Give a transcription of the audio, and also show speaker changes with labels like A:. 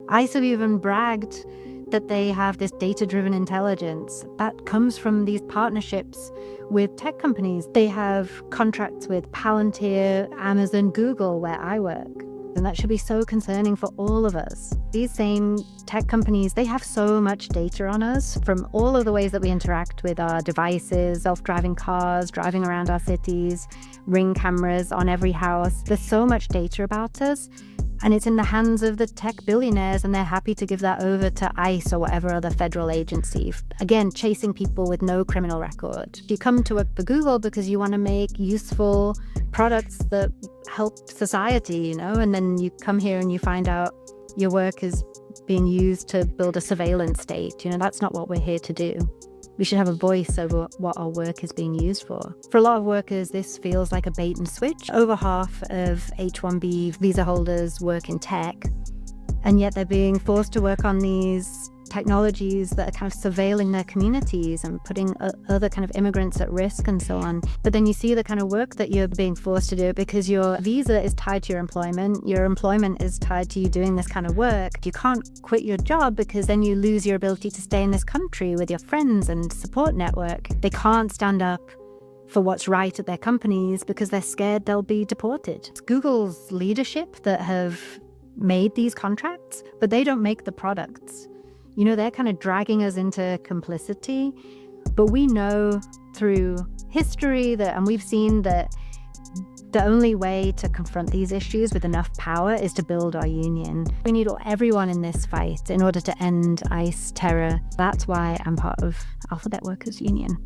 A: ICE have even bragged that they have this data-driven intelligence that comes from these partnerships with tech companies. They have contracts with Palantir, Amazon, Google, where I work. And that should be so concerning for all of us. These same tech companies, they have so much data on us from all of the ways that we interact with our devices, self-driving cars, driving around our cities, Ring cameras on every house. There's so much data about us. And it's in the hands of the tech billionaires, and they're happy to give that over to ICE or whatever other federal agency. Again, chasing people with no criminal record. You come to work for Google because you want to make useful products that help society, and then you come here and you find out your work is being used to build a surveillance state. That's not what we're here to do. We should have a voice over what our work is being used for. For a lot of workers, this feels like a bait and switch. Over half of H-1B visa holders work in tech, and yet they're being forced to work on these technologies that are kind of surveilling their communities and putting other kind of immigrants at risk and so on. But then you see the kind of work that you're being forced to do because your visa is tied to your employment is tied to you doing this kind of work. You can't quit your job because then you lose your ability to stay in this country with your friends and support network. They can't stand up for what's right at their companies because they're scared they'll be deported. It's Google's leadership that have made these contracts, but they don't make the products. They're kind of dragging us into complicity, but we know through history and we've seen that the only way to confront these issues with enough power is to build our union. We need everyone in this fight in order to end ICE terror. That's why I'm part of Alphabet Workers Union.